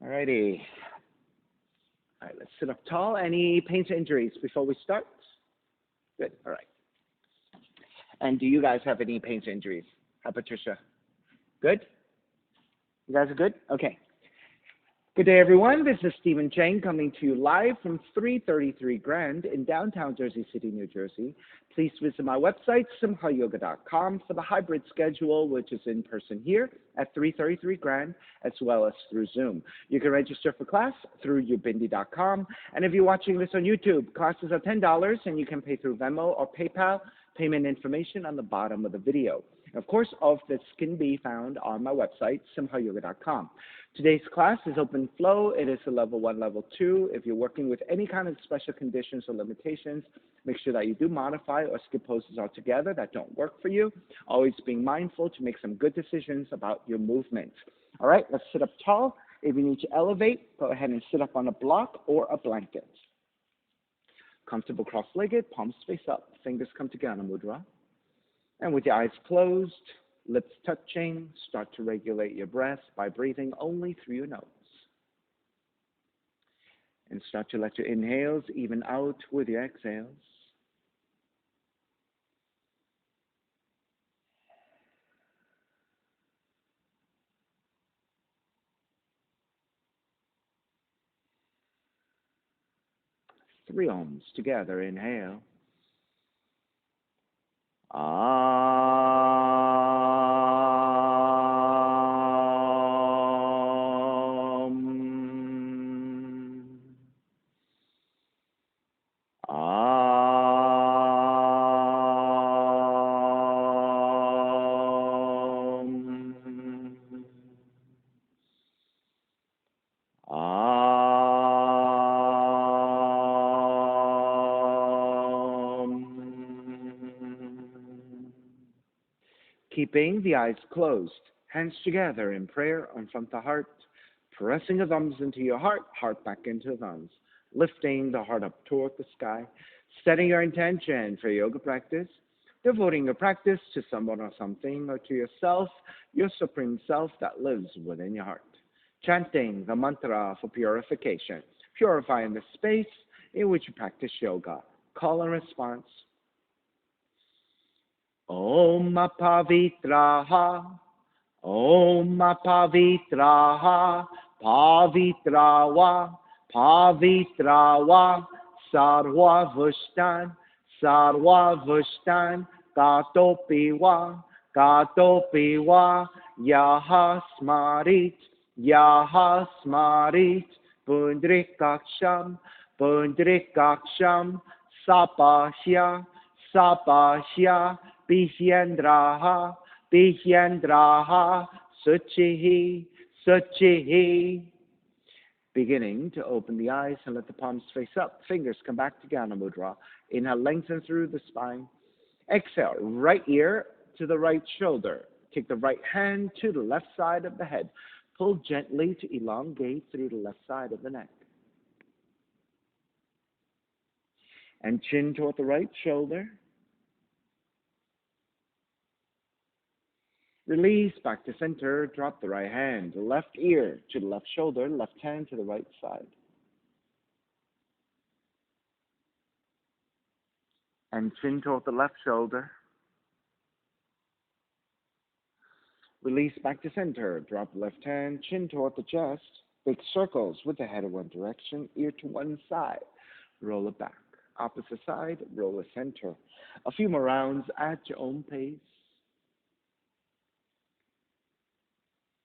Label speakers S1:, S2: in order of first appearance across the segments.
S1: Alrighty. All right, let's sit up tall. Any pains or injuries before we start? Good. All right. And do you guys have any pains or injuries? Hi, Patricia. Good? You guys are good? Okay. Good day, everyone. This is Stephen Chang coming to you live from 333 Grand in downtown Jersey City, New Jersey. Please visit my website, simhayoga.com, for the hybrid schedule, which is in person here at 333 Grand, as well as through Zoom. You can register for class through ubindi.com. And if you're watching this on YouTube, classes are $10, and you can pay through Venmo or PayPal. Payment information on the bottom of the video. Of course, all of this can be found on my website, simhayoga.com. Today's class is open flow. It is a level 1, level 2. If you're working with any kind of special conditions or limitations, make sure that you do modify or skip poses altogether that don't work for you. Always being mindful to make some good decisions about your movement. All right, let's sit up tall. If you need to elevate, go ahead and sit up on a block or a blanket. Comfortable cross-legged, palms face up, fingers come together, mudra. And with your eyes closed, lips touching, start to regulate your breath by breathing only through your nose. And start to let your inhales even out with your exhales. Three ohms together, inhale. Keeping the eyes closed, hands together in prayer in front of the heart, pressing the thumbs into your heart, heart back into the thumbs, lifting the heart up toward the sky, setting your intention for yoga practice, devoting your practice to someone or something or to yourself, your supreme self that lives within your heart. Chanting the mantra for purification, purifying the space in which you practice yoga. Call and response. Om Pavitraha, Om Pavitraha, Pavitrawa, Pavitrawa, Sarva Vushtan, Katopiwa, Katopiwa, Yaha Smarit, Pundrikaksham, Sapashya, Pihendraha, Suchihi. Beginning to open the eyes and let the palms face up. Fingers come back to Ghana Mudra. Inhale, lengthen through the spine. Exhale, right ear to the right shoulder. Take the right hand to the left side of the head. Pull gently to elongate through the left side of the neck. And chin toward the right shoulder. Release back to center, drop the right hand, left ear to the left shoulder, left hand to the right side. And chin toward the left shoulder. Release back to center, drop left hand, chin toward the chest, big circles with the head in one direction, ear to one side. Roll it back. Opposite side, roll it center. A few more rounds at your own pace.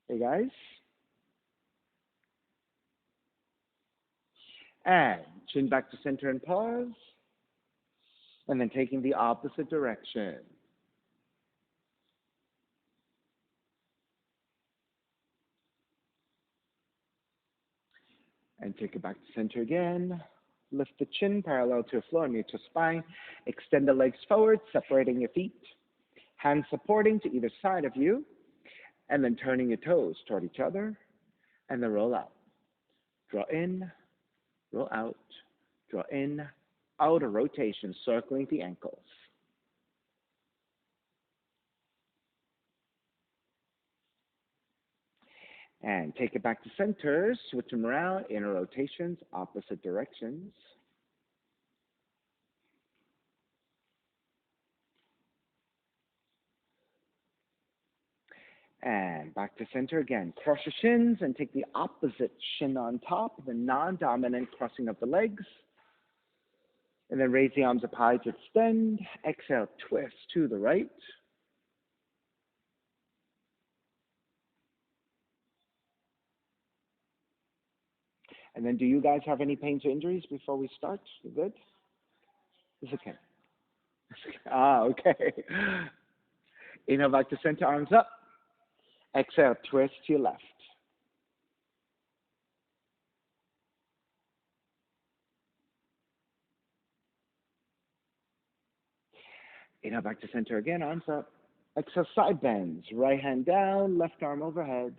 S1: Hey guys. And chin back to center and pause. And then taking the opposite direction. And take it back to center again. Lift the chin parallel to the floor near to spine. Extend the legs forward, separating your feet. Hands supporting to either side of you. And then turning your toes toward each other. And then roll out. Draw in, roll out, draw in, out, a rotation, circling the ankles. And take it back to center. Switch them around. Inner rotations, opposite directions. And back to center again. Cross your shins and take the opposite shin on top, the non-dominant crossing of the legs. And then raise the arms up high to extend. Exhale, twist to the right. And then do you guys have any pains or injuries before we start? You good? It's okay. Okay. Inhale back to center, arms up. Exhale, twist to your left. Inhale back to center again, arms up. Exhale, side bends. Right hand down, left arm overhead.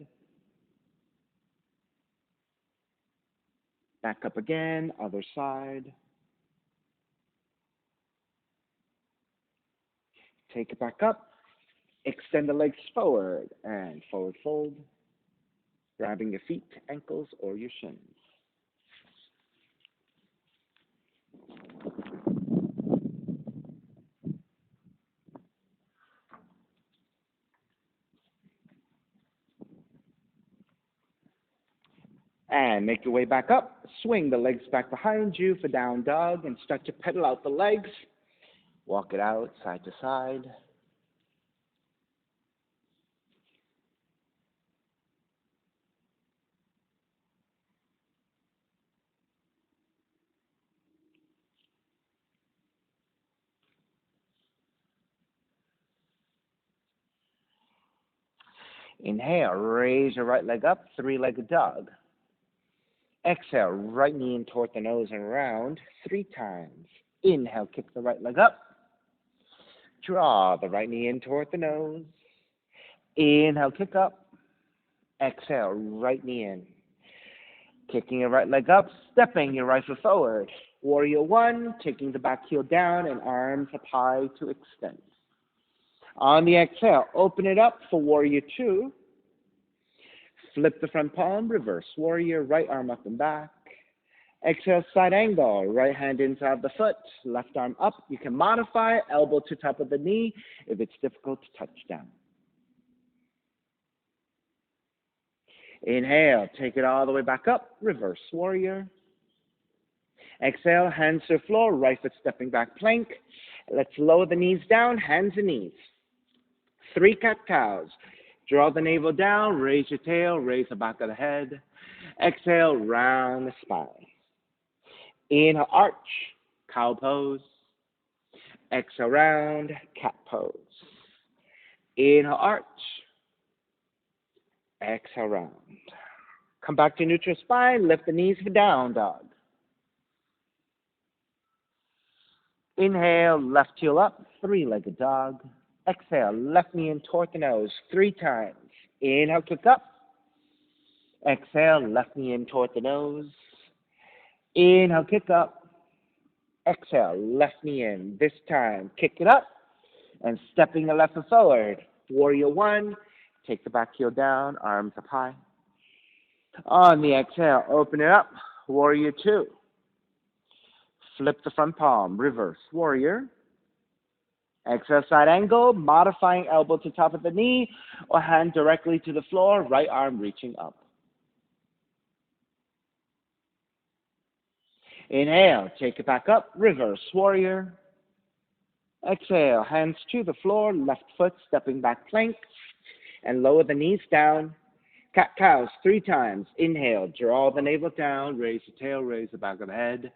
S1: Back up again, other side. Take it back up. Extend the legs forward and forward fold. Grabbing your feet, ankles, or your shins. And make your way back up. Swing the legs back behind you for down dog and start to pedal out the legs. Walk it out side to side. Inhale, raise your right leg up, three-legged dog. Exhale, right knee in toward the nose and round 3 times. Inhale, kick the right leg up. Draw the right knee in toward the nose. Inhale, kick up. Exhale, right knee in. Kicking your right leg up, stepping your right foot forward. Warrior 1, taking the back heel down and arms up high to extend. On the exhale, open it up for Warrior 2. Flip the front palm, reverse warrior, right arm up and back. Exhale, side angle, right hand inside the foot, left arm up. You can modify elbow to top of the knee if it's difficult to touch down. Inhale, take it all the way back up, reverse warrior. Exhale, hands to the floor, right foot stepping back plank. Let's lower the knees down, hands and knees. 3 cat-cows. Draw the navel down, raise your tail, raise the back of the head. Exhale, round the spine. Inhale, arch, cow pose. Exhale, round, cat pose. Inhale, arch. Exhale, round. Come back to neutral spine, lift the knees for down dog. Inhale, left heel up, 3-legged dog. Exhale, left knee in toward the nose 3 times. Inhale, kick up. Exhale, left knee in toward the nose. Inhale, kick up. Exhale, left knee in. This time, kick it up and stepping the left foot forward. Warrior 1, take the back heel down, arms up high. On the exhale, open it up. Warrior 2. Flip the front palm, reverse warrior. Exhale, side angle, modifying elbow to top of the knee or hand directly to the floor, right arm reaching up. Inhale, take it back up, reverse warrior. Exhale, hands to the floor, left foot stepping back plank, and lower the knees down. Cat-cows 3 times. Inhale, draw the navel down, raise the tail, raise the back of the head.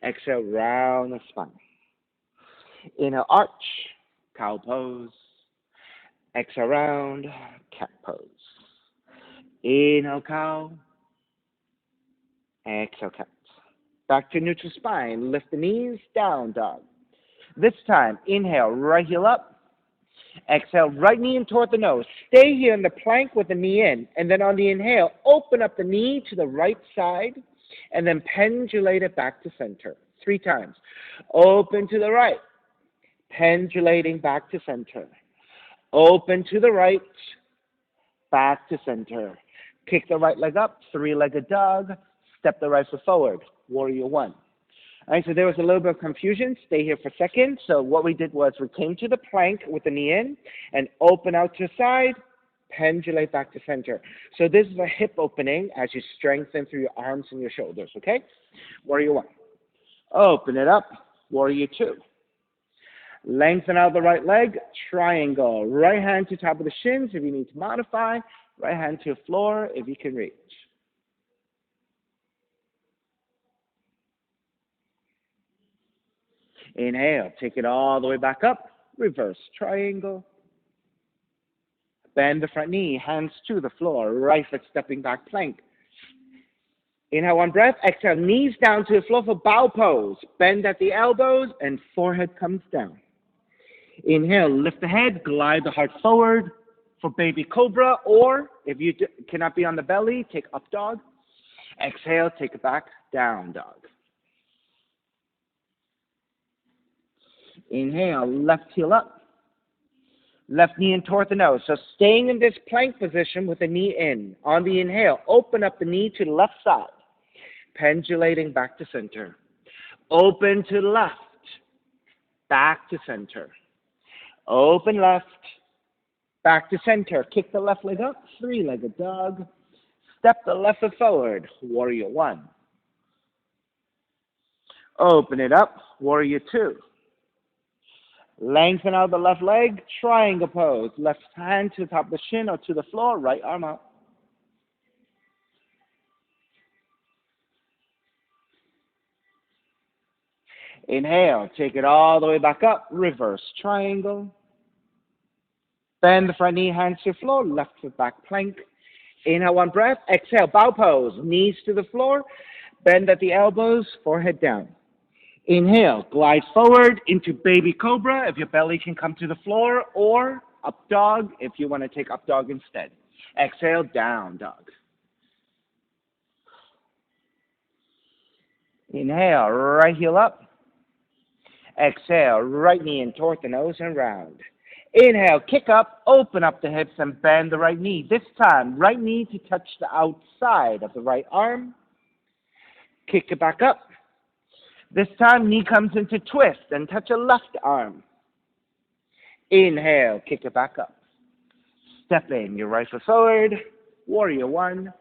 S1: Exhale, round the spine. Inhale, arch, cow pose. Exhale, round, cat pose. Inhale, cow. Exhale, cat. Back to neutral spine. Lift the knees, down dog. This time, inhale, right heel up. Exhale, right knee in toward the nose. Stay here in the plank with the knee in. And then on the inhale, open up the knee to the right side. And then pendulate it back to center. 3 times. Open to the right. Pendulating back to center. Open to the right. Back to center. Kick the right leg up, three-legged dog. Step the right foot forward, warrior one. All right, so there was a little bit of confusion. Stay here for a second. So what we did was we came to the plank with the knee in and open out to the side, pendulate back to center. So this is a hip opening as you strengthen through your arms and your shoulders, okay? Warrior one. Open it up, warrior two. Lengthen out the right leg, triangle. Right hand to top of the shins if you need to modify. Right hand to the floor if you can reach. Inhale, take it all the way back up. Reverse triangle. Bend the front knee, hands to the floor. Right foot stepping back plank. Inhale, one breath. Exhale, knees down to the floor for bow pose. Bend at the elbows and forehead comes down. Inhale, lift the head, glide the heart forward for baby cobra, or if you cannot be on the belly, take up dog. Exhale, take it back, down dog. Inhale, left heel up. Left knee in toward the nose. So staying in this plank position with the knee in. On the inhale, open up the knee to the left side. Pendulating back to center. Open to the left. Back to center. Open left. Back to center. Kick the left leg up. Three-legged dog. Step the left foot forward. Warrior one. Open it up. Warrior two. Lengthen out the left leg, triangle pose. Left hand to the top of the shin or to the floor, right arm out. Inhale, take it all the way back up, reverse triangle. Bend the front knee, hands to the floor, left foot back plank. Inhale, one breath. Exhale, bow pose, knees to the floor, bend at the elbows, forehead down. Inhale, glide forward into baby cobra if your belly can come to the floor, or up dog if you want to take up dog instead. Exhale, down dog. Inhale, right heel up. Exhale, right knee in toward the nose and round. Inhale, kick up, open up the hips and bend the right knee. This time, right knee to touch the outside of the right arm. Kick it back up. This time, knee comes into twist and touch a left arm. Inhale, kick it back up. Step in your right foot forward, warrior one.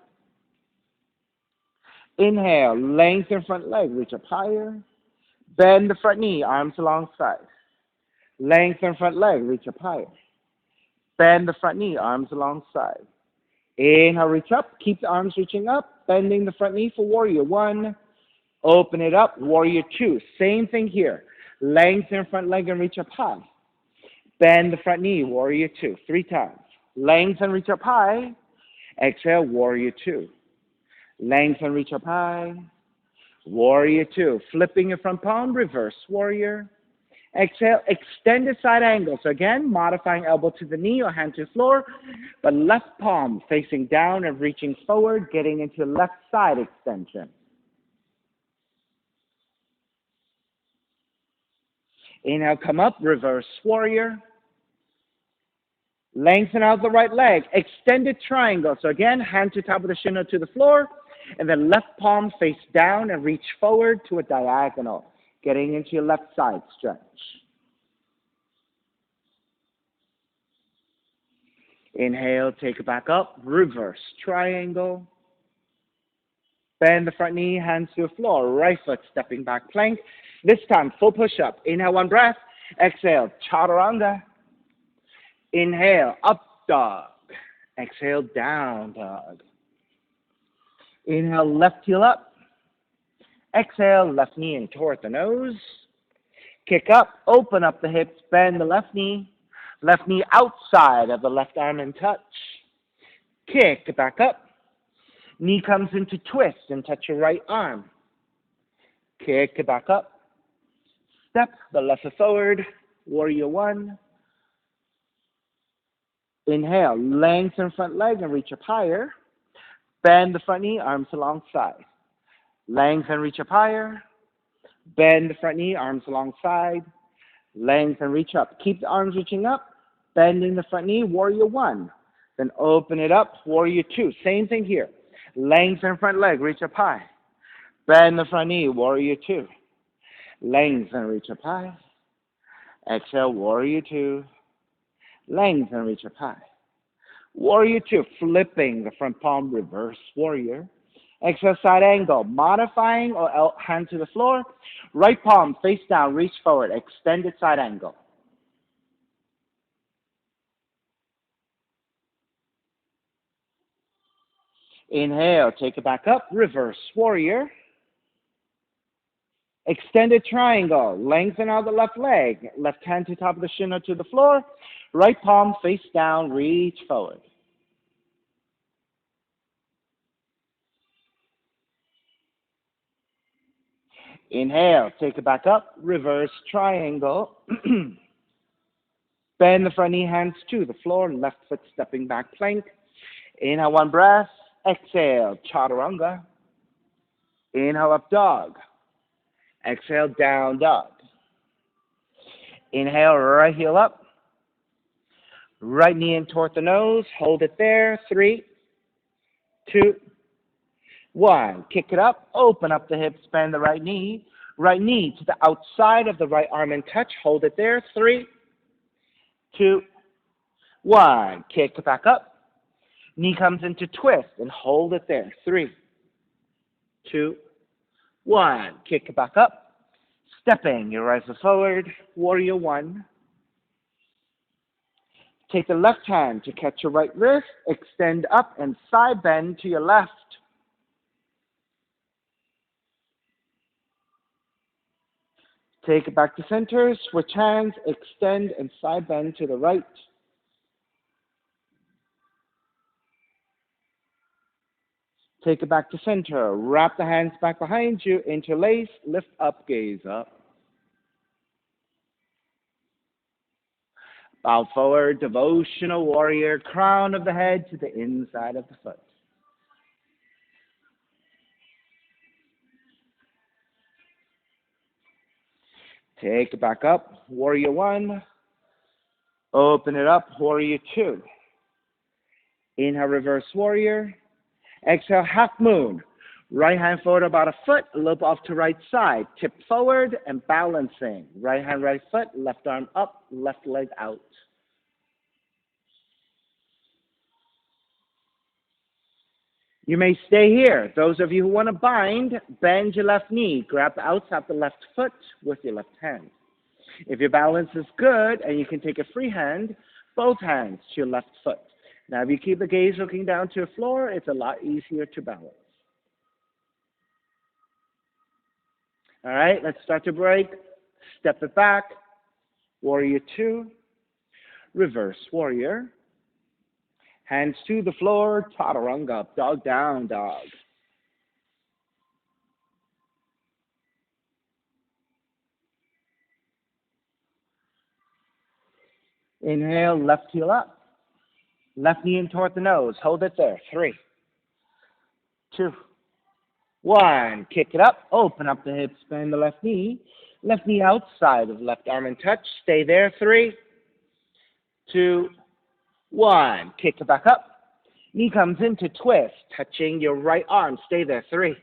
S1: Inhale, lengthen front leg, reach up higher. Bend the front knee, arms alongside. Lengthen front leg, reach up higher. Bend the front knee, arms alongside. Inhale, reach up, keep the arms reaching up, bending the front knee for warrior one. Open it up, warrior two. Same thing here. Lengthen front leg and reach up high. Bend the front knee, warrior two. 3 times. Lengthen, reach up high. Exhale, warrior two. Lengthen, reach up high. Warrior two. Flipping your front palm, reverse warrior. Exhale, extended side angle. So again, modifying elbow to the knee or hand to the floor, but left palm facing down and reaching forward, getting into left side extension. Inhale, come up, reverse warrior. Lengthen out the right leg, extended triangle. So again, hand to top of the shin or to the floor, and then left palm face down and reach forward to a diagonal, getting into your left side stretch. Inhale, take it back up, reverse triangle. Bend the front knee, hands to the floor, right foot stepping back plank. This time, full push-up. Inhale, one breath. Exhale, chaturanga. Inhale, up dog. Exhale, down dog. Inhale, left heel up. Exhale, left knee in toward the nose. Kick up, open up the hips, bend the left knee. Left knee outside of the left arm and touch. Kick it back up. Knee comes into twist and touch your right arm. Kick it back up. Step the left foot forward, warrior one. Inhale, lengthen front leg and reach up higher. Bend the front knee, arms alongside. Lengthen, reach up higher. Bend the front knee, arms alongside. Lengthen, reach up. Keep the arms reaching up. Bending the front knee, warrior one. Then open it up, warrior two. Same thing here. Lengthen front leg, reach up high. Bend the front knee, warrior two. Lengthen, reach up high. Exhale, warrior two. Lengthen, reach up high. Warrior two, flipping the front palm, reverse warrior. Exhale, side angle, modifying or hand to the floor. Right palm face down, reach forward, extended side angle. Inhale, take it back up, reverse warrior. Extended triangle, lengthen out the left leg, left hand to top of the shin or to the floor, right palm face down, reach forward. Inhale, take it back up, reverse triangle. Bend the front knee, hands to the floor, left foot stepping back plank. Inhale, one breath. Exhale, chaturanga. Inhale, up dog. Exhale, down dog. Inhale, right heel up. Right knee in toward the nose. Hold it there. 3, 2, 1. Kick it up. Open up the hips. Bend the right knee. Right knee to the outside of the right arm and touch. Hold it there. 3, 2, 1. Kick it back up. Knee comes into twist and hold it there. 3, 2, 1. Kick it back up. Stepping your right foot forward. Warrior one. Take the left hand to catch your right wrist. Extend up and side bend to your left. Take it back to center. Switch hands. Extend and side bend to the right. Take it back to center. Wrap the hands back behind you. Interlace. Lift up. Gaze up. Bow forward. Devotional warrior. Crown of the head to the inside of the foot. Take it back up. Warrior one. Open it up. Warrior two. Inhale, reverse warrior. Exhale, half moon. Right hand forward about a foot, loop off to right side. Tip forward and balancing. Right hand, right foot, left arm up, left leg out. You may stay here. Those of you who want to bind, bend your left knee. Grab the outside of the left foot with your left hand. If your balance is good and you can take a free hand, both hands to your left foot. Now, if you keep the gaze looking down to the floor, it's a lot easier to balance. All right, let's start to break. Step it back. Warrior two. Reverse warrior. Hands to the floor. Chaturanga up. Dog down dog. Inhale, left heel up. Left knee in toward the nose. Hold it there. 3, 2, 1. Kick it up. Open up the hips. Bend the left knee. Left knee outside of left arm and touch. Stay there. 3, 2, 1. Kick it back up. Knee comes into twist, touching your right arm. Stay there. 3,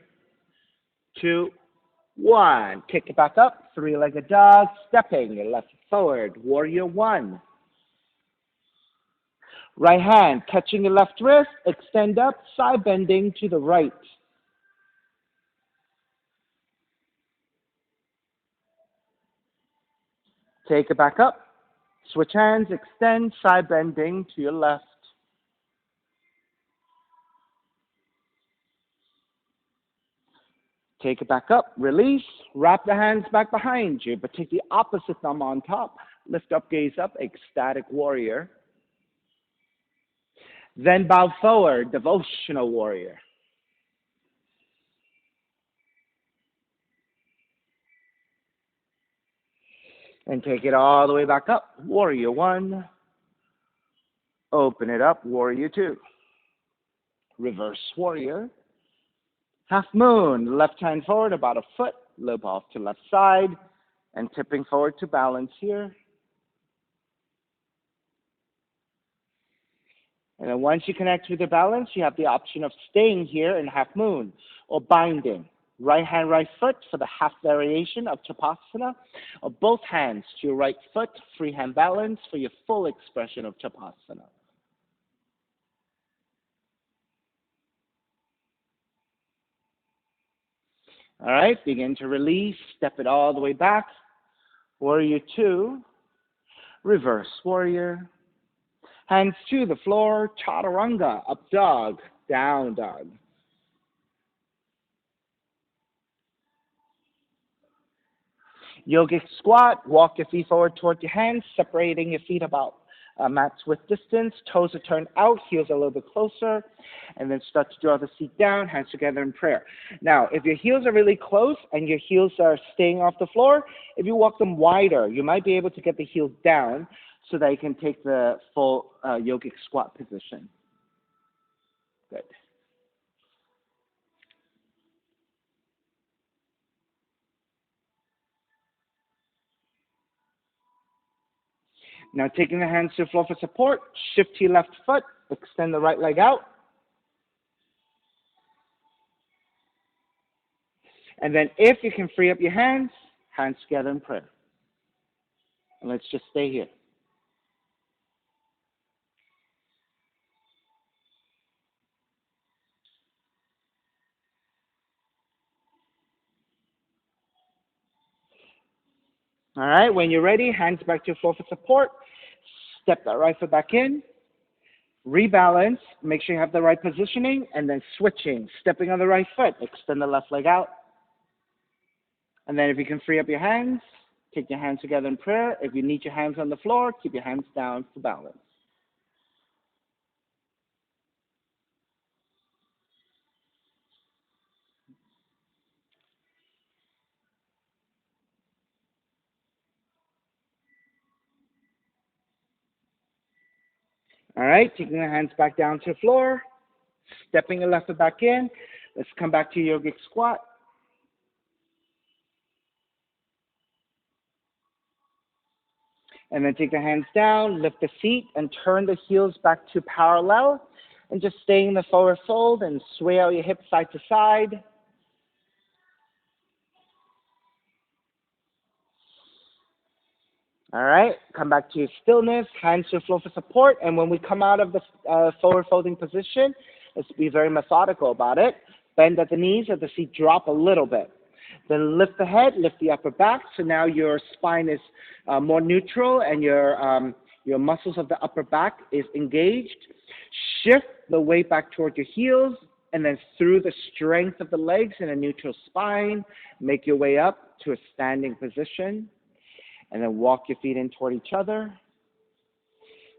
S1: 2, 1. Kick it back up. Three-legged dog. Stepping your left forward. Warrior one. Right hand catching your left wrist, extend up, side bending to the right. Take it back up, switch hands, extend, side bending to your left. Take it back up, release, wrap the hands back behind you, but take the opposite thumb on top. Lift up, gaze up, ecstatic warrior. Then bow forward, devotional warrior. And take it all the way back up. Warrior one. Open it up. Warrior two. Reverse warrior. Half moon. Left hand forward about a foot. Loop off to left side. And tipping forward to balance here. And then once you connect with your balance, you have the option of staying here in half moon or binding. Right hand, right foot for the half variation of Chapasana, or both hands to your right foot, free hand balance for your full expression of Chapasana. All right, begin to release, step it all the way back. Warrior 2, reverse warrior. Hands to the floor, chaturanga, up dog, down dog. Yogic squat, walk your feet forward toward your hands, separating your feet about mat's width distance. Toes are turned out, heels are a little bit closer. And then start to draw the seat down, hands together in prayer. Now, if your heels are really close and your heels are staying off the floor, if you walk them wider, you might be able to get the heels down so that you can take the full yogic squat position. Good. Now, taking the hands to the floor for support, shift to your left foot, extend the right leg out. And then if you can free up your hands together in prayer. And let's just stay here. All right, when you're ready, hands back to your floor for support. Step that right foot back in. Rebalance, make sure you have the right positioning, and then switching, stepping on the right foot, extend the left leg out. And then if you can free up your hands, take your hands together in prayer. If you need your hands on the floor, keep your hands down for balance. All right, taking the hands back down to the floor, stepping the left foot back in. Let's come back to yogic squat. And then take the hands down, lift the feet, and turn the heels back to parallel. And just stay in the forward fold and sway out your hips side to side. All right, come back to your stillness, hands to the floor for support. And when we come out of the forward folding position, let's be very methodical about it. Bend at the knees, let the feet drop a little bit. Then lift the head, lift the upper back. So now your spine is more neutral and your muscles of the upper back is engaged. Shift the weight back toward your heels, and then through the strength of the legs in a neutral spine, make your way up to a standing position. And then walk your feet in toward each other.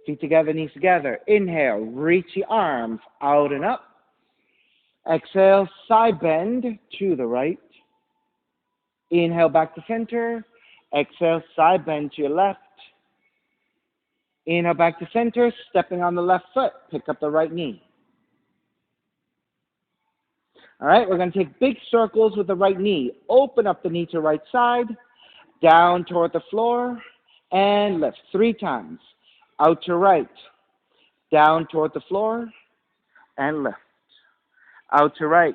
S1: Feet together, knees together. Inhale, reach the arms out and up. Exhale, side bend to the right. Inhale, back to center. Exhale, side bend to your left. Inhale, back to center, stepping on the left foot. Pick up the right knee. All right, we're going to take big circles with the right knee. Open up the knee to right side. Down toward the floor, and lift 3 times. Out to right, down toward the floor, and lift. Out to right,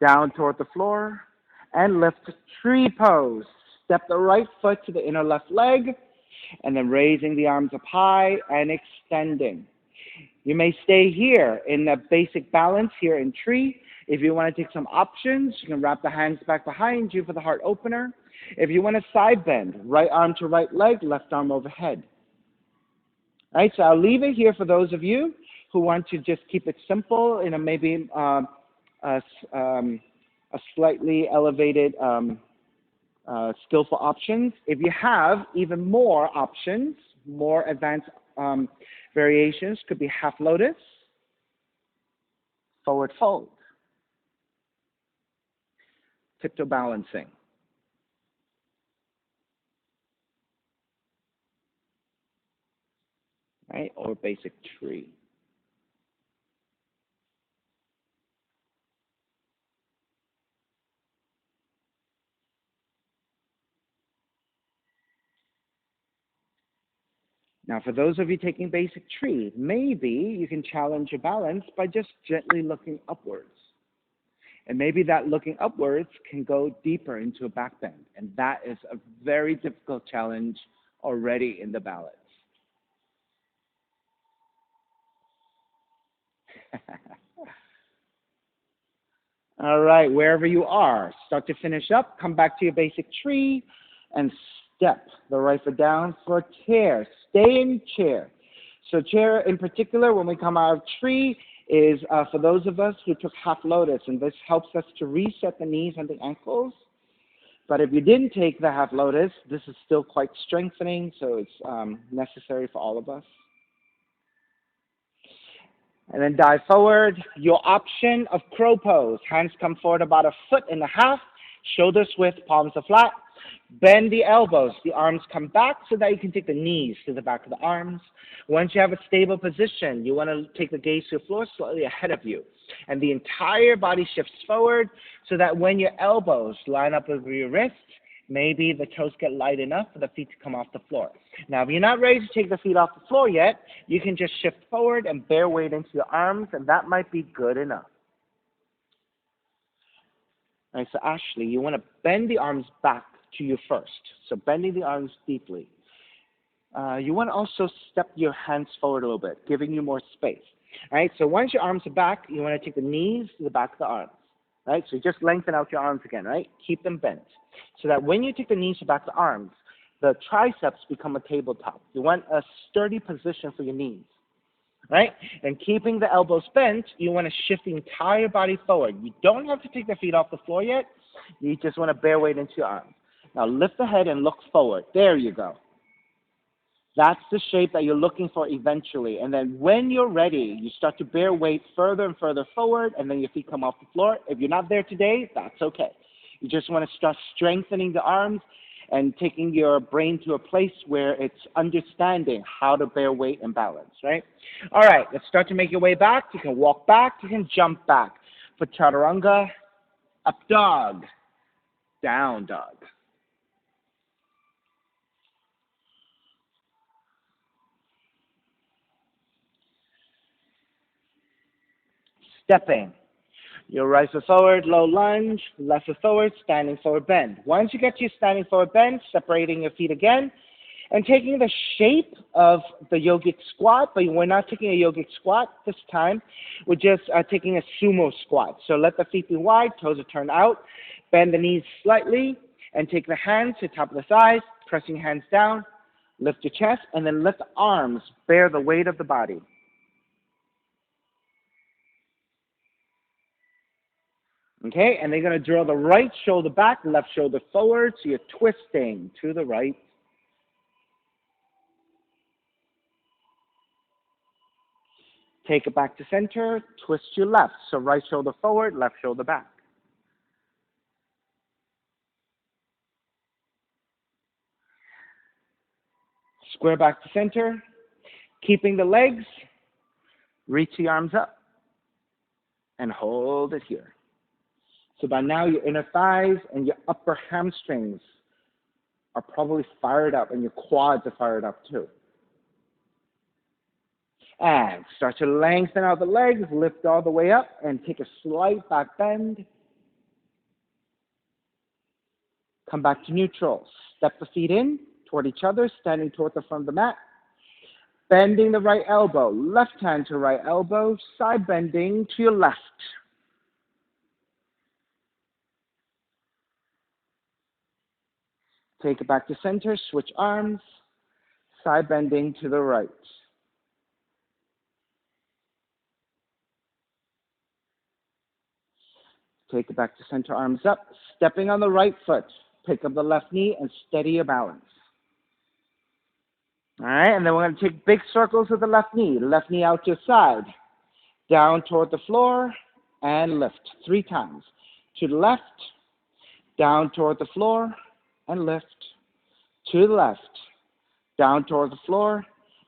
S1: down toward the floor, and lift. Tree pose. Step the right foot to the inner left leg, and then raising the arms up high and extending. You may stay here in the basic balance here in tree. If you want to take some options, you can wrap the hands back behind you for the heart opener. If you want to side bend, right arm to right leg, left arm overhead. All right, so I'll leave it here for those of you who want to just keep it simple in a maybe a slightly elevated skillful options. If you have even more options, more advanced variations, could be half lotus, forward fold, tiptoe balancing. Right, or basic tree. Now, for those of you taking basic tree, maybe you can challenge your balance by just gently looking upwards. And maybe that looking upwards can go deeper into a back bend. And that is a very difficult challenge already in the balance. All right, wherever you are, start to finish up, come back to your basic tree, and step the right foot down for chair. Stay in chair. So chair in particular, when we come out of tree, is for those of us who took half lotus, and this helps us to reset the knees and the ankles. But if you didn't take the half lotus, this is still quite strengthening, so it's necessary for all of us. And then dive forward. Your option of crow pose. Hands come forward about 1.5 feet, shoulders width, palms are flat. Bend the elbows. The arms come back so that you can take the knees to the back of the arms. Once you have a stable position, you want to take the gaze to the floor slightly ahead of you. And the entire body shifts forward so that when your elbows line up with your wrists, maybe the toes get light enough for the feet to come off the floor. Now, if you're not ready to take the feet off the floor yet, you can just shift forward and bear weight into your arms, and that might be good enough. All right, so Ashley, you want to bend the arms back to you first. So bending the arms deeply. You want to also step your hands forward a little bit, giving you more space. All right, so once your arms are back, you want to take the knees to the back of the arms. Right, so just lengthen out your arms again, right? Keep them bent. So that when you take the knees to the back of the arms, the triceps become a tabletop. You want a sturdy position for your knees. Right? And keeping the elbows bent, you want to shift the entire body forward. You don't have to take the feet off the floor yet. You just want to bear weight into your arms. Now lift the head and look forward. There you go. That's the shape that you're looking for eventually. And then when you're ready, you start to bear weight further and further forward, and then your feet come off the floor. If you're not there today, that's okay. You just want to start strengthening the arms and taking your brain to a place where it's understanding how to bear weight and balance, right? All right, let's start to make your way back. You can walk back. You can jump back. For chaturanga, up dog, down dog. Stepping. Your right foot forward, low lunge, left foot forward, standing forward bend. Once you get to your standing forward bend, separating your feet again, and taking the shape of the yogic squat, but we're not taking a yogic squat this time. We're just taking a sumo squat. So let the feet be wide, toes are turned out, bend the knees slightly, and take the hands to the top of the thighs, pressing hands down, lift your chest, and then let the arms bear the weight of the body. Okay, and they're going to draw the right shoulder back, left shoulder forward, so you're twisting to the right. Take it back to center, twist your left, so right shoulder forward, left shoulder back. Square back to center, keeping the legs, reach the arms up, and hold it here. So by now, your inner thighs and your upper hamstrings are probably fired up, and your quads are fired up too. And start to lengthen out the legs, lift all the way up, and take a slight back bend. Come back to neutral. Step the feet in toward each other, standing toward the front of the mat. Bending the right elbow, left hand to right elbow, side bending to your left. Take it back to center, switch arms, side bending to the right. Take it back to center, arms up, stepping on the right foot. Pick up the left knee and steady your balance. All right, and then we're going to take big circles with the left knee out to your side, down toward the floor, and lift 3 times. To the left, down toward the floor, and lift. To the left, down toward the floor,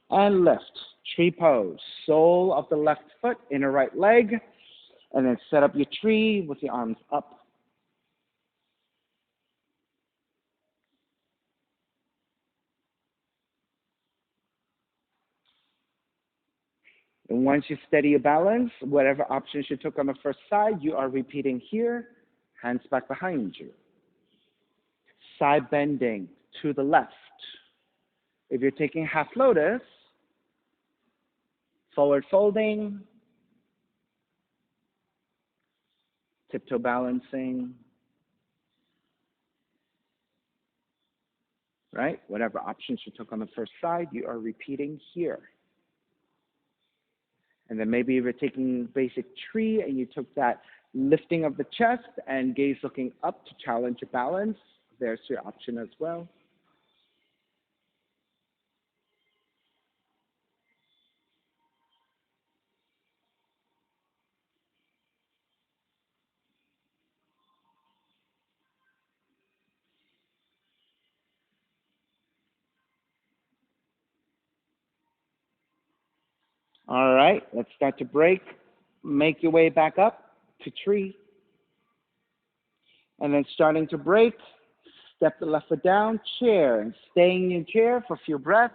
S1: and lift. Tree pose. Sole of the left foot, inner right leg, and then set up your tree with your arms up. And once you steady your balance, whatever options you took on the first side, you are repeating here, hands back behind you. Side bending to the left. If you're taking half lotus, forward folding, tiptoe balancing, right? Whatever options you took on the first side, you are repeating here. And then maybe if you're taking basic tree and you took that lifting of the chest and gaze looking up to challenge your balance, there's your option as well. All right, let's start to break. Make your way back up to tree. And then starting to break, step the left foot down, chair, and staying in your chair for a few breaths.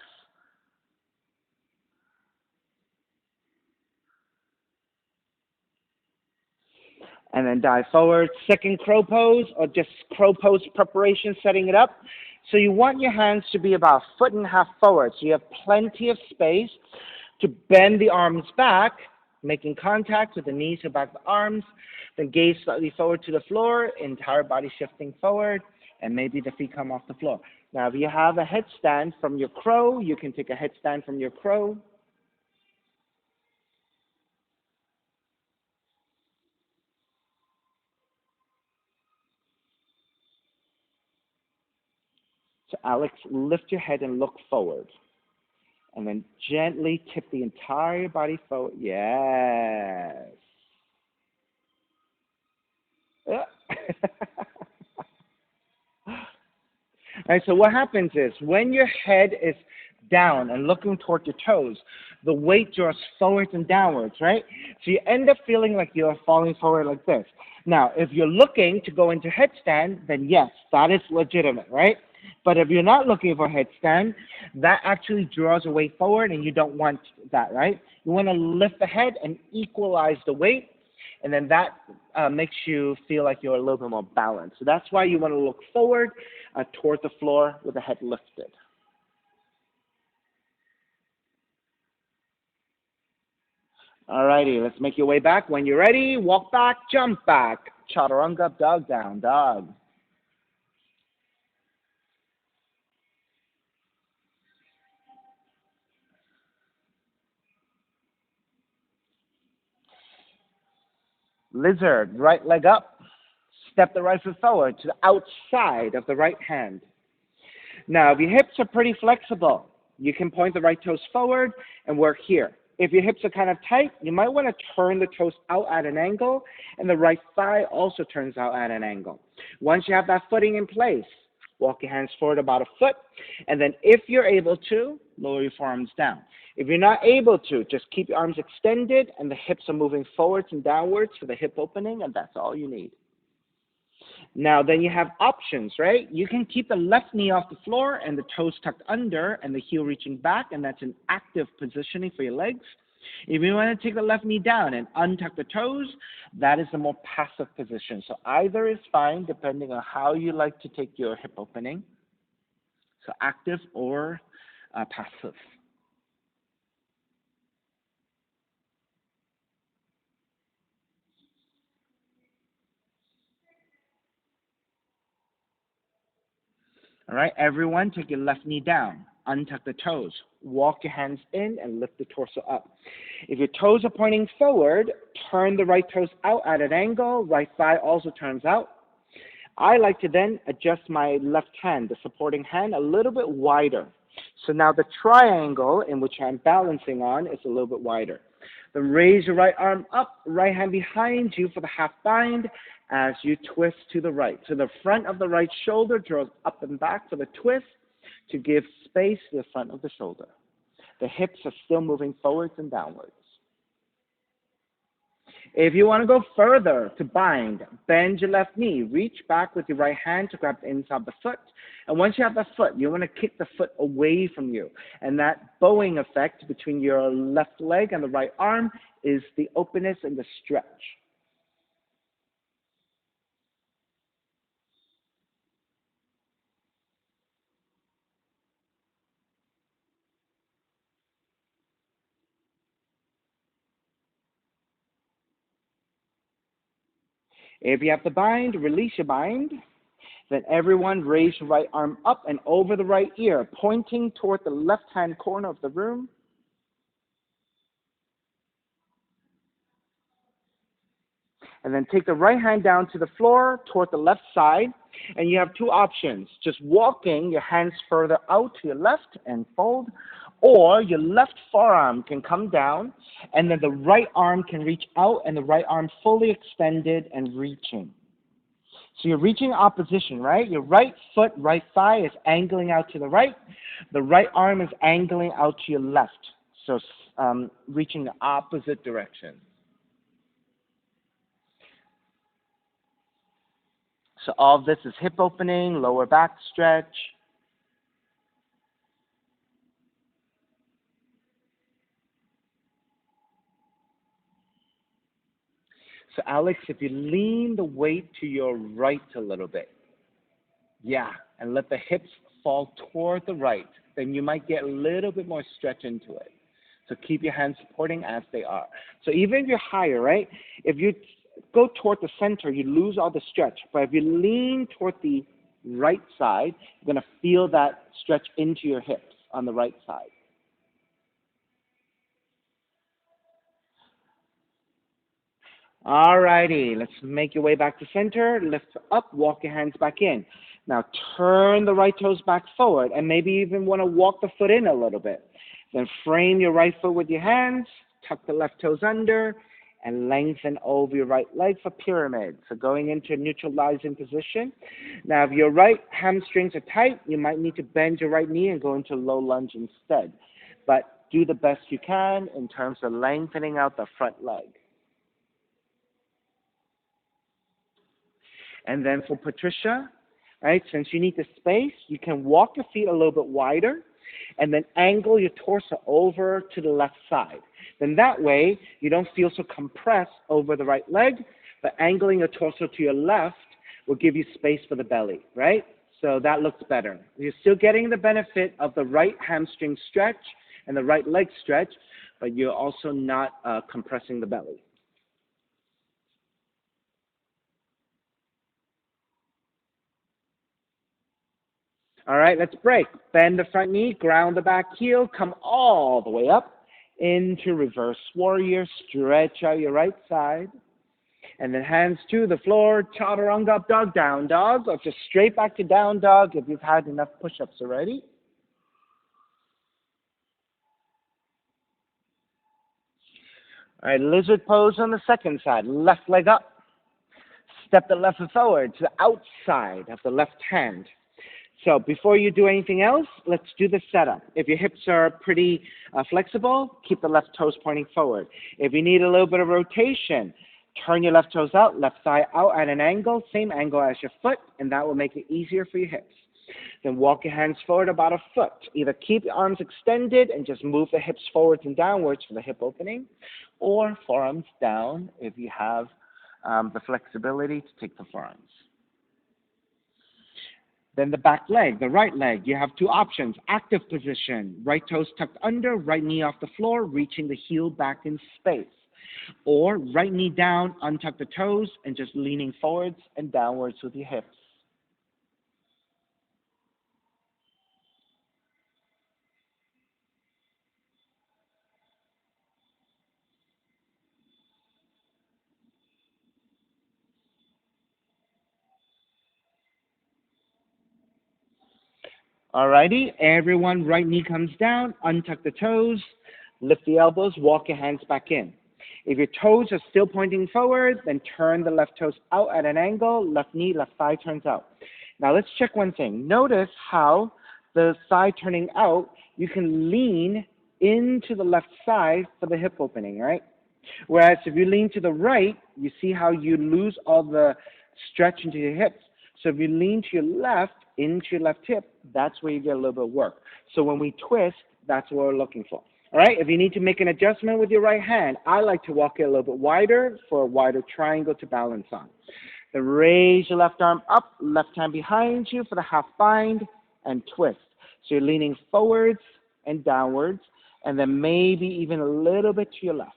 S1: And then dive forward, second crow pose, or just crow pose preparation, setting it up. So you want your hands to be about a foot and a half forward, so you have plenty of space to bend the arms back, making contact with the knees or back of the arms, then gaze slightly forward to the floor, entire body shifting forward, and maybe the feet come off the floor. Now, if you have a headstand from your crow, you can take a headstand from your crow. So Alex, lift your head and look forward. And then gently tip the entire body forward. Yes. All right, so what happens is when your head is down and looking toward your toes, the weight draws forwards and downwards, right? So you end up feeling like you're falling forward like this. Now, if you're looking to go into headstand, then yes, that is legitimate, right? But if you're not looking for headstand, that actually draws the weight forward, and you don't want that, right? You want to lift the head and equalize the weight, and then that makes you feel like you're a little bit more balanced. So that's why you want to look forward toward the floor with the head lifted. All righty, let's make your way back. When you're ready, walk back, jump back. Chaturanga, dog down, dog. Lizard, right leg up. Step the right foot forward to the outside of the right hand. Now, if your hips are pretty flexible, you can point the right toes forward and work here. If your hips are kind of tight, you might want to turn the toes out at an angle, and the right thigh also turns out at an angle. Once you have that footing in place, walk your hands forward about a foot, and then if you're able to, lower your forearms down. If you're not able to, just keep your arms extended, and the hips are moving forwards and downwards for the hip opening, and that's all you need. Now, then you have options, right? You can keep the left knee off the floor and the toes tucked under and the heel reaching back, and that's an active positioning for your legs. If you want to take the left knee down and untuck the toes, that is the more passive position. So either is fine depending on how you like to take your hip opening. So active or passive. All right, everyone, take your left knee down. Untuck the toes. Walk your hands in and lift the torso up. If your toes are pointing forward, turn the right toes out at an angle. Right thigh also turns out. I like to then adjust my left hand, the supporting hand, a little bit wider. So now the triangle in which I'm balancing on is a little bit wider. Then raise your right arm up, right hand behind you for the half bind as you twist to the right. So the front of the right shoulder draws up and back for the twist to give space to the front of the shoulder. The hips are still moving forwards and downwards. If you want to go further to bind, bend your left knee. Reach back with your right hand to grab the inside of the foot. And once you have the foot, you want to kick the foot away from you. And that bowing effect between your left leg and the right arm is the openness and the stretch. If you have to bind, release your bind. Then everyone raise your right arm up and over the right ear, pointing toward the left-hand corner of the room. And then take the right hand down to the floor toward the left side. And you have two options. Just walking your hands further out to your left and fold. Or your left forearm can come down, and then the right arm can reach out, and the right arm fully extended and reaching. So you're reaching opposition, right? Your right foot, right thigh is angling out to the right. The right arm is angling out to your left. So reaching the opposite direction. So all of this is hip opening, lower back stretch. So Alex, if you lean the weight to your right a little bit, yeah, and let the hips fall toward the right, then you might get a little bit more stretch into it. So keep your hands supporting as they are. So even if you're higher, right, if you go toward the center, you lose all the stretch. But if you lean toward the right side, you're going to feel that stretch into your hips on the right side. All righty, let's make your way back to center. Lift up, walk your hands back in. Now turn the right toes back forward and maybe even want to walk the foot in a little bit. Then frame your right foot with your hands, tuck the left toes under, and lengthen over your right leg for pyramid. So going into a neutralizing position. Now if your right hamstrings are tight, you might need to bend your right knee and go into low lunge instead. But do the best you can in terms of lengthening out the front leg. And then for Patricia, right, since you need the space, you can walk your feet a little bit wider and then angle your torso over to the left side. Then that way, you don't feel so compressed over the right leg, but angling your torso to your left will give you space for the belly, right? So that looks better. You're still getting the benefit of the right hamstring stretch and the right leg stretch, but you're also not compressing the belly. All right, let's break. Bend the front knee, ground the back heel, come all the way up into reverse warrior. Stretch out your right side. And then hands to the floor, chaturanga up dog, down dog, or just straight back to down dog if you've had enough push-ups already. All right, lizard pose on the second side. Left leg up. Step the left foot forward to the outside of the left hand. So before you do anything else, let's do the setup. If your hips are pretty flexible, keep the left toes pointing forward. If you need a little bit of rotation, turn your left toes out, left thigh out at an angle, same angle as your foot, and that will make it easier for your hips. Then walk your hands forward about a foot. Either keep your arms extended and just move the hips forwards and downwards for the hip opening, or forearms down if you have the flexibility to take the forearms. Then the back leg, the right leg, you have two options. Active position, right toes tucked under, right knee off the floor, reaching the heel back in space. Or right knee down, untuck the toes, and just leaning forwards and downwards with your hips. Alrighty, everyone, right knee comes down, untuck the toes, lift the elbows, walk your hands back in. If your toes are still pointing forward, then turn the left toes out at an angle, left knee, left thigh turns out. Now let's check one thing. Notice how the thigh turning out, you can lean into the left side for the hip opening, right? Whereas if you lean to the right, you see how you lose all the stretch into your hips. So if you lean to your left, into your left hip, that's where you get a little bit of work. So when we twist, that's what we're looking for. All right, if you need to make an adjustment with your right hand, I like to walk it a little bit wider for a wider triangle to balance on. Then raise your left arm up, left hand behind you for the half bind, and twist. So you're leaning forwards and downwards, and then maybe even a little bit to your left.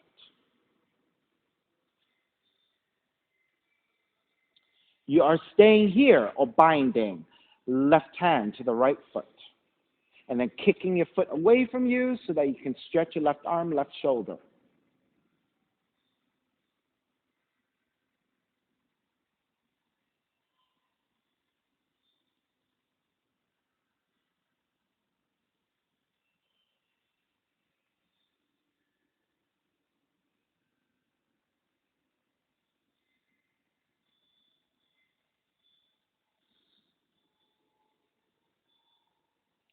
S1: You are staying here or binding, left hand to the right foot. And then kicking your foot away from you so that you can stretch your left arm, left shoulder.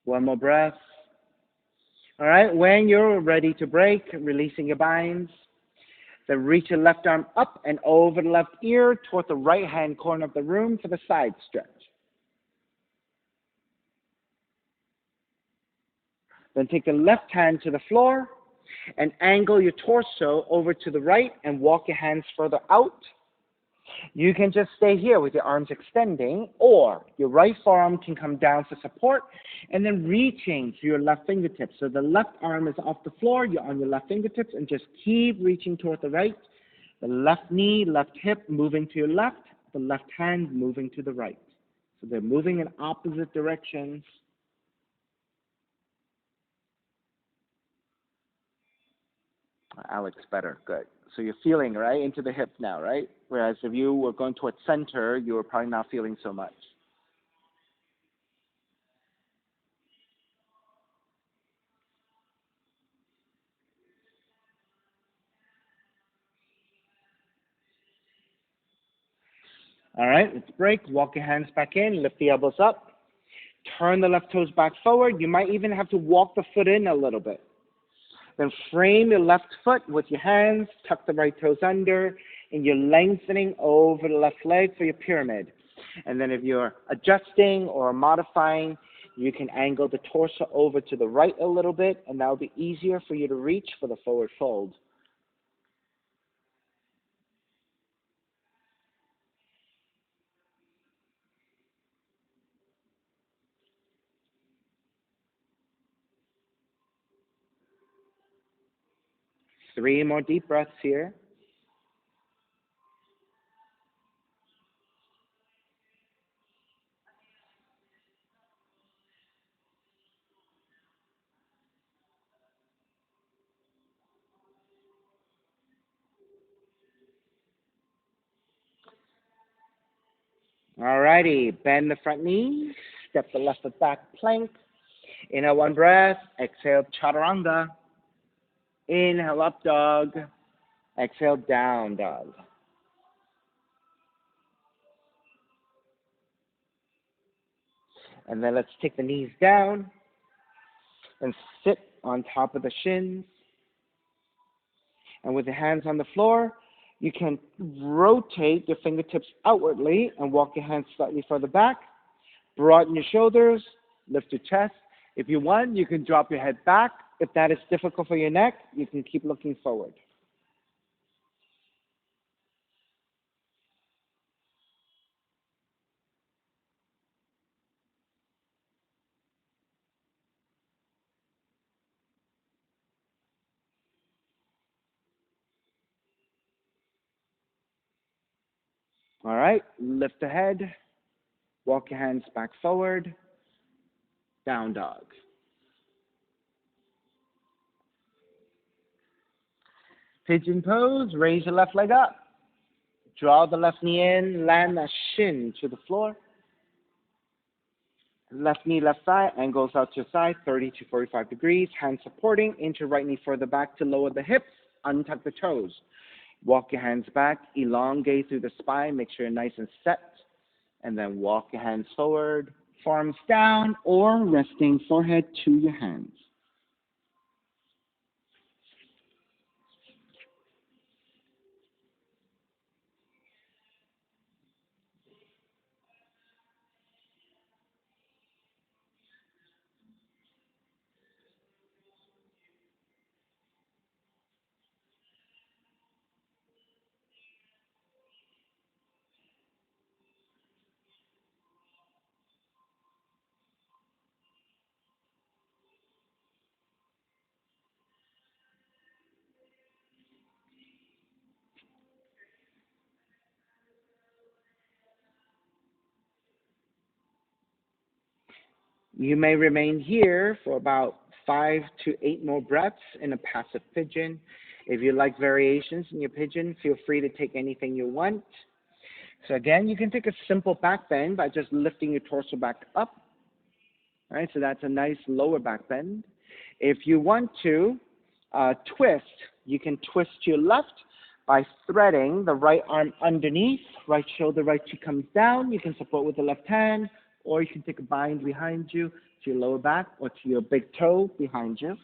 S1: One more breath. All right, when you're ready to break, releasing your binds, then reach your left arm up and over the left ear toward the right hand corner of the room for the side stretch. Then take the left hand to the floor and angle your torso over to the right and walk your hands further out. You can just stay here with your arms extending, or your right forearm can come down for support, and then reaching to your left fingertips. So the left arm is off the floor, you're on your left fingertips, and just keep reaching toward the right. The left knee, left hip moving to your left, the left hand moving to the right. So they're moving in opposite directions. Alex, better, good. So you're feeling, right, into the hip now, right? Whereas if you were going towards center, you were probably not feeling so much. All right, let's break. Walk your hands back in, lift the elbows up. Turn the left toes back forward. You might even have to walk the foot in a little bit. Then frame your left foot with your hands, tuck the right toes under, and you're lengthening over the left leg for your pyramid. And then if you're adjusting or modifying, you can angle the torso over to the right a little bit, and that will be easier for you to reach for the forward fold. Three more deep breaths here. Alrighty, bend the front knee, step the left foot back, plank. Inhale, one breath. Exhale, chaturanga. Inhale, up dog. Exhale, down dog. And then let's take the knees down and sit on top of the shins. And with the hands on the floor, you can rotate your fingertips outwardly and walk your hands slightly further back. Broaden your shoulders, lift your chest. If you want, you can drop your head back. If that is difficult for your neck, you can keep looking forward. All right, lift the head, walk your hands back forward, down dog. Pigeon pose, raise your left leg up. Draw the left knee in, land that shin to the floor. Left knee, left thigh, angles out to your side, 30 to 45 degrees. Hands supporting, inch your right knee further back to lower the hips, untuck the toes. Walk your hands back, elongate through the spine, make sure you're nice and set. And then walk your hands forward, forearms down, or resting forehead to your hands. You may remain here for about 5 to 8 more breaths in a passive pigeon. If you like variations in your pigeon, feel free to take anything you want. So again, you can take a simple back bend by just lifting your torso back up. All right, so that's a nice lower back bend. If you want to twist, you can twist to your left by threading the right arm underneath, right shoulder, right cheek comes down. You can support with the left hand, or you can take a bind behind you to your lower back or to your big toe behind you.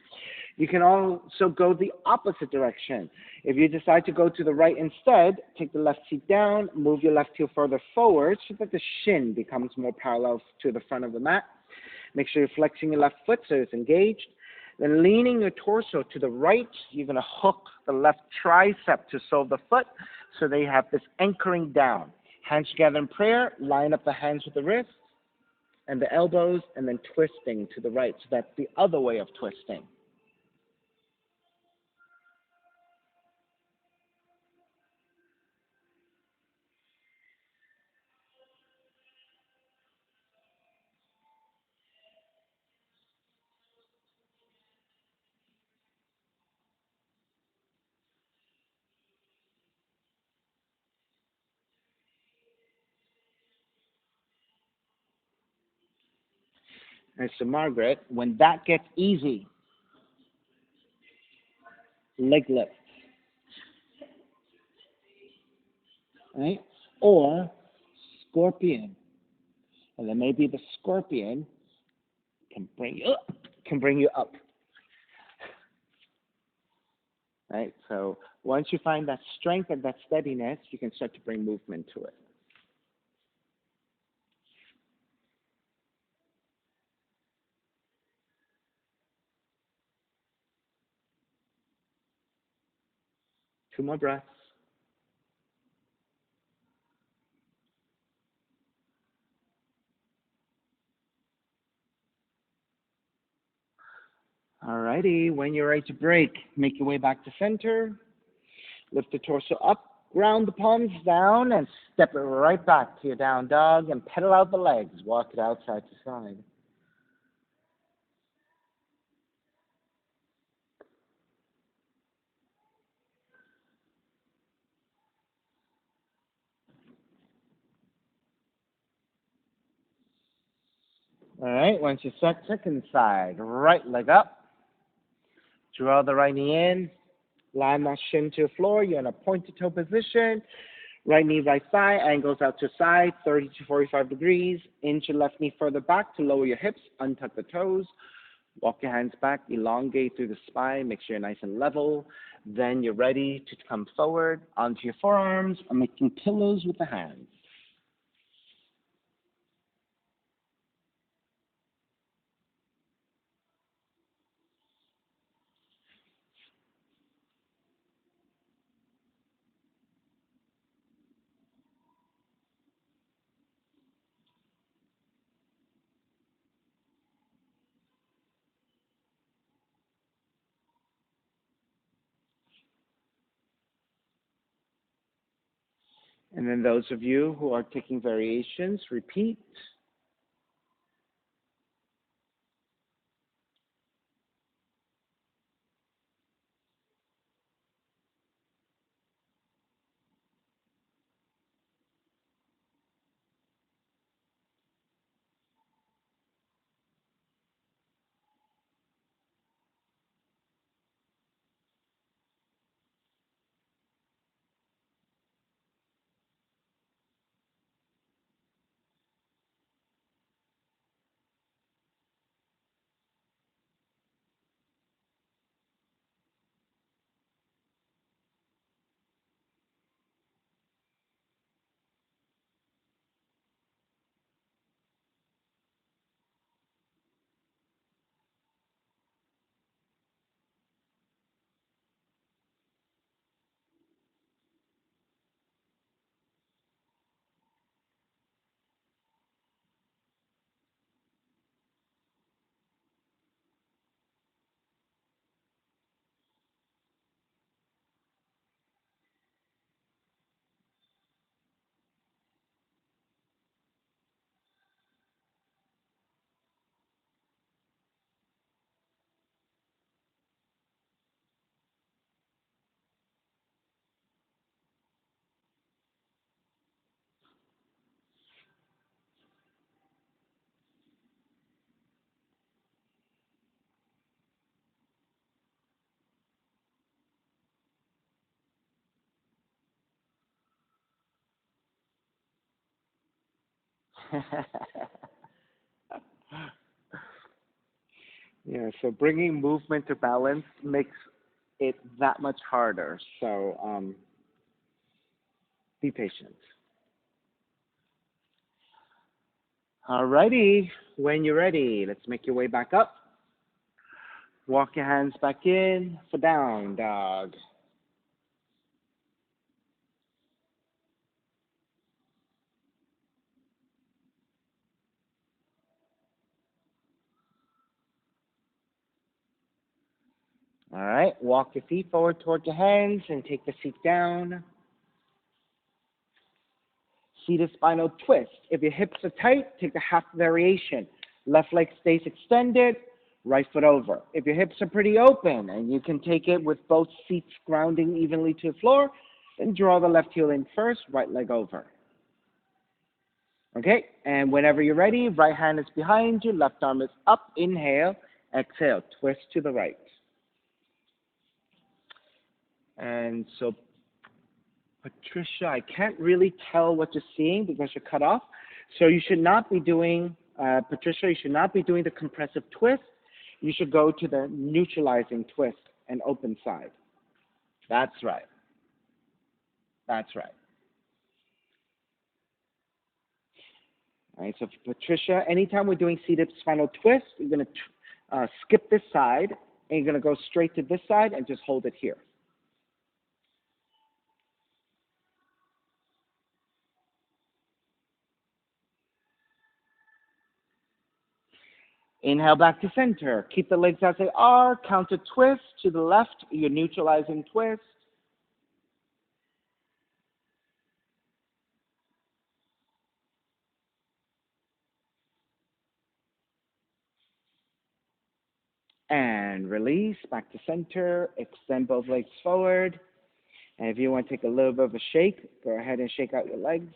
S1: You can also go the opposite direction. If you decide to go to the right instead, take the left seat down, move your left heel further forward so that the shin becomes more parallel to the front of the mat. Make sure you're flexing your left foot so it's engaged. Then leaning your torso to the right, you're going to hook the left tricep to sole the foot so they have this anchoring down. Hands together in prayer, line up the hands with the wrists and the elbows, and then twisting to the right. So that's the other way of twisting. And so Margaret, when that gets easy, leg lift, right? Or scorpion. And then maybe the scorpion can bring you up. Right? So once you find that strength and that steadiness, you can start to bring movement to it. Two more breaths. Alrighty, when you're ready to break, make your way back to center. Lift the torso up, ground the palms down, and step it right back to your down dog and pedal out the legs. Walk it out side to side. Alright, once you're set, second side. Right leg up. Draw the right knee in. Line that shin to the floor. You're in a pointed toe position. Right knee, right thigh, angles out to side, 30 to 45 degrees. Inch your left knee further back to lower your hips, untuck the toes. Walk your hands back, elongate through the spine, make sure you're nice and level. Then you're ready to come forward onto your forearms and making pillows with the hands. And then those of you who are taking variations, repeat. Yeah, so bringing movement to balance makes it that much harder. So be patient. Alrighty, when you're ready, let's make your way back up. Walk your hands back in for down dog. All right, walk your feet forward toward your hands and take the feet down. Seated spinal twist. If your hips are tight, take the half variation. Left leg stays extended, right foot over. If your hips are pretty open and you can take it with both feet grounding evenly to the floor, then draw the left heel in first, right leg over. Okay, and whenever you're ready, right hand is behind you, left arm is up. Inhale, exhale, twist to the right. And so, Patricia, I can't really tell what you're seeing because you're cut off. So you should not be doing, Patricia, you should not be doing the compressive twist. You should go to the neutralizing twist and open side. That's right. That's right. All right, so for Patricia, anytime we're doing seated spinal twist, you're going to skip this side, and you're going to go straight to this side and just hold it here. Inhale back to center. Keep the legs as they are. Counter twist to the left, your neutralizing twist. And release back to center. Extend both legs forward. And if you want to take a little bit of a shake, go ahead and shake out your legs.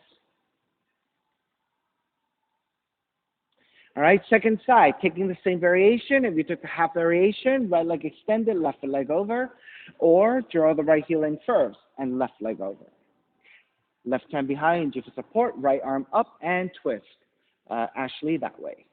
S1: All right, second side, taking the same variation. If you took the half variation, right leg extended, left leg over, or draw the right heel in first and left leg over. Left hand behind you for support, right arm up and twist. Ashley, that way.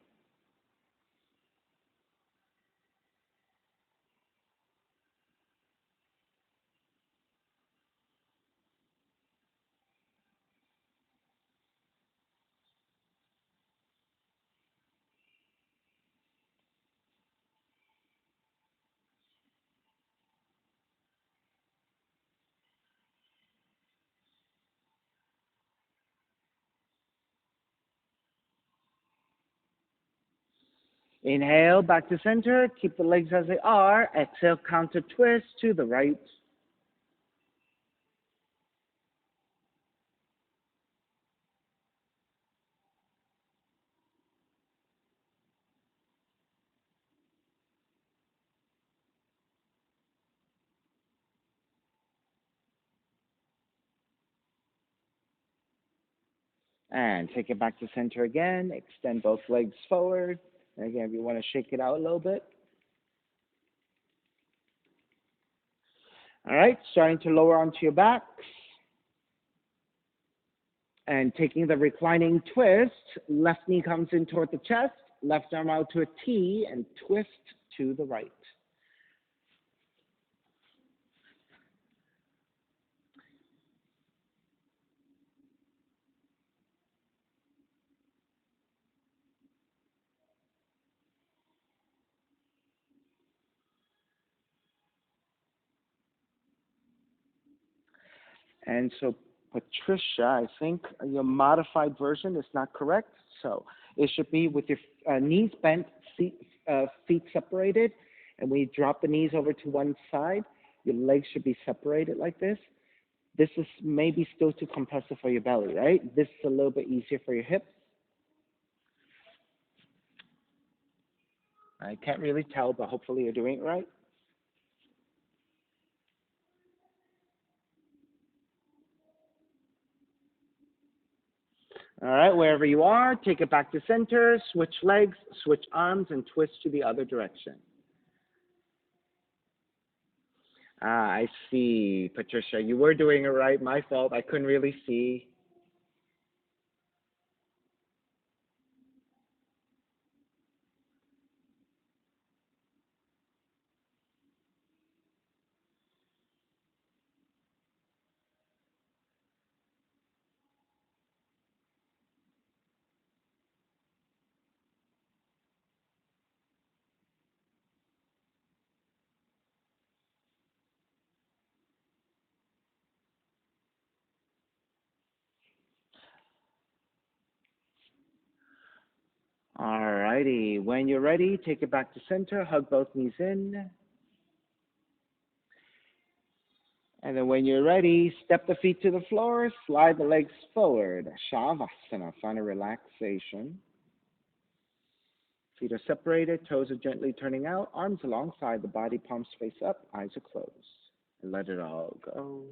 S1: Inhale, back to center. Keep the legs as they are. Exhale, counter twist to the right. And take it back to center again. Extend both legs forward. And again, if you want to shake it out a little bit. All right, starting to lower onto your backs. And taking the reclining twist, left knee comes in toward the chest, left arm out to a T, and twist to the right. And so, Patricia, I think your modified version is not correct. So it should be with your knees bent, feet separated, and when you drop the knees over to one side, your legs should be separated like this. This is maybe still too compressive for your belly, right? This is a little bit easier for your hips. I can't really tell, but hopefully you're doing it right. All right, wherever you are, take it back to center, switch legs, switch arms, and twist to the other direction. Ah, I see, Patricia. You were doing it right. My fault. I couldn't really see. righty. When you're ready, take it back to center. Hug both knees in. And then when you're ready, step the feet to the floor. Slide the legs forward. Shavasana. Find a relaxation. Feet are separated. Toes are gently turning out. Arms alongside the body. Palms face up. Eyes are closed. And let it all go.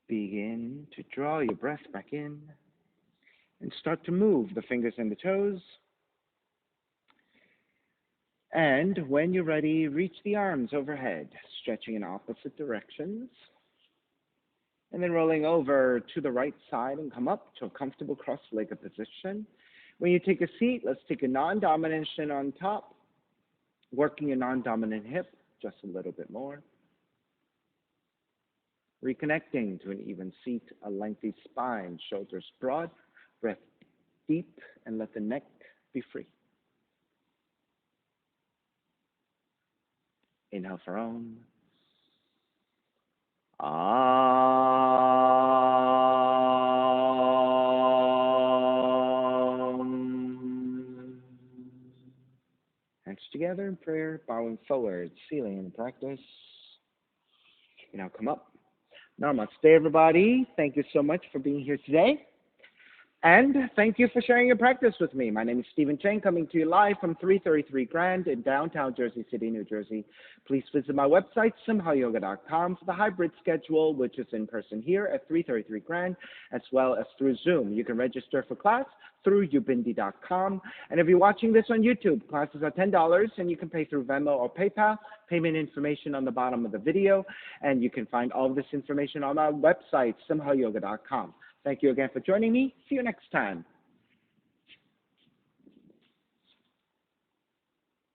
S1: Begin to draw your breath back in and start to move the fingers and the toes. And when you're ready, reach the arms overhead, stretching in opposite directions. And then rolling over to the right side and come up to a comfortable cross-legged position. When you take a seat, let's take a non-dominant shin on top, working your non-dominant hip just a little bit more. Reconnecting to an even seat, a lengthy spine, shoulders broad, breath deep, and let the neck be free. Inhale for Om. Om. Hands together in prayer, bowing forward, sealing in the practice. You now come up. Namaste, everybody. Thank you so much for being here today. And thank you for sharing your practice with me. My name is Stephen Chang, coming to you live from 333 Grand in downtown Jersey City, New Jersey. Please visit my website, simhayoga.com, for the hybrid schedule, which is in person here at 333 Grand, as well as through Zoom. You can register for class through ubindi.com. And if you're watching this on YouTube, classes are $10, and you can pay through Venmo or PayPal. Payment information on the bottom of the video. And you can find all of this information on our website, simhayoga.com. Thank you again for joining me. See you next time.